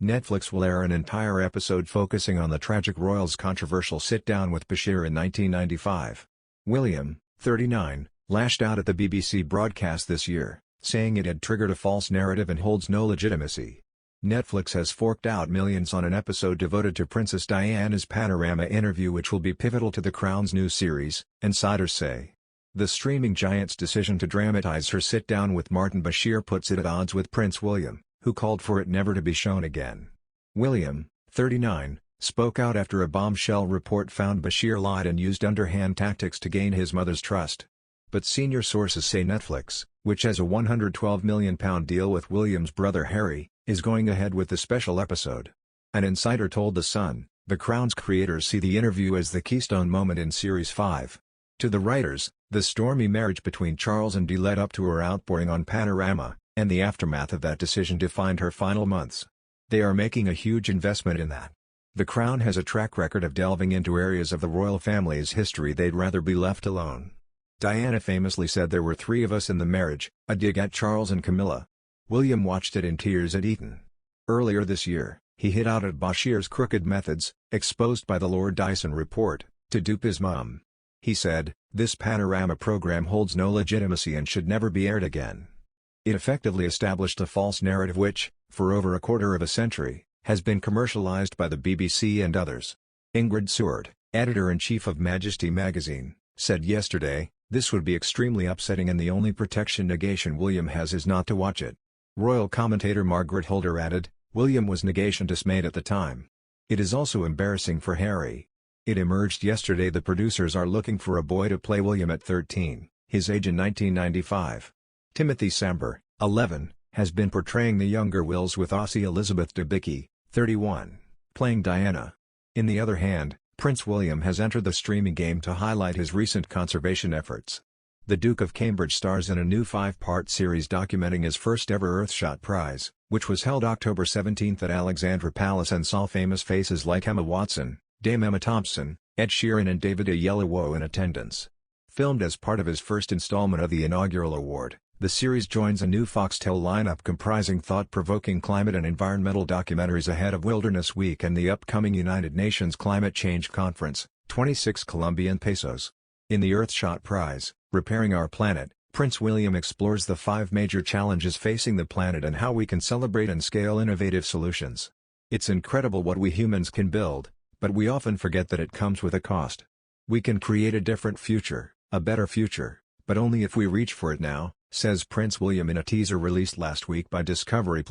Netflix will air an entire episode focusing on the tragic royal's controversial sit-down with Bashir in 1995. William, 39, lashed out at the BBC broadcast this year, saying it had triggered a false narrative and holds no legitimacy. Netflix has forked out millions on an episode devoted to Princess Diana's Panorama interview, which will be pivotal to the Crown's new series, insiders say. The streaming giant's decision to dramatize her sit-down with Martin Bashir puts it at odds with Prince William, who called for it never to be shown again. William, 39, spoke out after a bombshell report found Bashir lied and used underhand tactics to gain his mother's trust. But senior sources say Netflix, which has a £112 million deal with William's brother Harry, is going ahead with the special episode. An insider told The Sun, the Crown's creators see the interview as the keystone moment in Series 5. To the writers, the stormy marriage between Charles and Di led up to her outpouring on Panorama, and the aftermath of that decision defined her final months. They are making a huge investment in that. The Crown has a track record of delving into areas of the royal family's history they'd rather be left alone. Diana famously said there were 3 of us in the marriage, a dig at Charles and Camilla. William watched it in tears at Eton. Earlier this year, he hit out at Bashir's crooked methods, exposed by the Lord Dyson report, to dupe his mum. He said, "This Panorama program holds no legitimacy and should never be aired again. It effectively established a false narrative which, for over a quarter of a century, has been commercialized by the BBC and others." Ingrid Seward, editor-in-chief of Majesty magazine, said yesterday, "This would be extremely upsetting and the only protection negation William has is not to watch it." Royal commentator Margaret Holder added, "William was negation dismayed at the time. It is also embarrassing for Harry. It emerged yesterday the producers are looking for a boy to play William at 13, his age in 1995. Timothy Samber, 11, has been portraying the younger Wills with Aussie Elizabeth Debicki, 31, playing Diana. In the other hand, Prince William has entered the streaming game to highlight his recent conservation efforts. The Duke of Cambridge stars in a new 5-part series documenting his first-ever Earthshot Prize, which was held October 17 at Alexandra Palace and saw famous faces like Emma Watson, Dame Emma Thompson, Ed Sheeran and David Oyelowo in attendance. Filmed as part of his first installment of the inaugural award, the series joins a new Foxtel lineup comprising thought-provoking climate and environmental documentaries ahead of Wilderness Week and the upcoming United Nations Climate Change Conference, 26 Colombian pesos. In the Earthshot Prize, Repairing Our Planet, Prince William explores the 5 major challenges facing the planet and how we can celebrate and scale innovative solutions. "It's incredible what we humans can build, but we often forget that it comes with a cost. We can create a different future, a better future, but only if we reach for it now," says Prince William in a teaser released last week by Discovery+.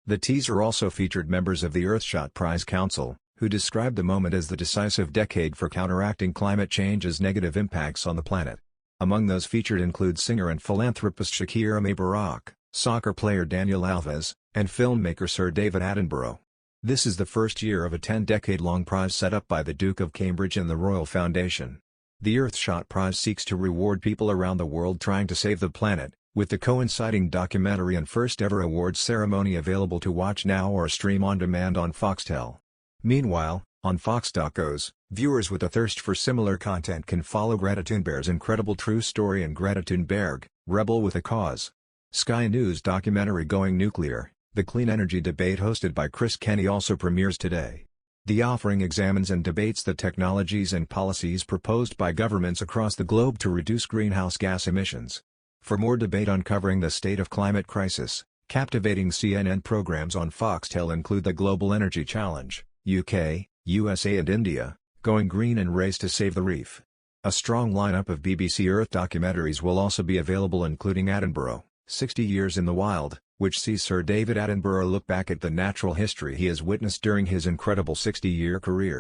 The teaser also featured members of the Earthshot Prize Council, who described the moment as the decisive decade for counteracting climate change's negative impacts on the planet. Among those featured include singer and philanthropist Shakira May Barak, soccer player Daniel Alves, and filmmaker Sir David Attenborough. This is the first year of a 10-decade-long prize set up by the Duke of Cambridge and the Royal Foundation. The Earthshot Prize seeks to reward people around the world trying to save the planet, with the coinciding documentary and first-ever awards ceremony available to watch now or stream on demand on Foxtel. Meanwhile, on Fox.go's, viewers with a thirst for similar content can follow Greta Thunberg's incredible true story and Greta Thunberg, Rebel with a Cause. Sky News documentary Going Nuclear, the clean energy debate hosted by Chris Kenny also premieres today. The offering examines and debates the technologies and policies proposed by governments across the globe to reduce greenhouse gas emissions. For more debate uncovering the state of climate crisis, captivating CNN programs on Foxtel include The Global Energy Challenge, UK, USA and India, Going Green and Race to Save the Reef. A strong lineup of BBC Earth documentaries will also be available including Attenborough, 60 Years in the Wild, which sees Sir David Attenborough look back at the natural history he has witnessed during his incredible 60-year career.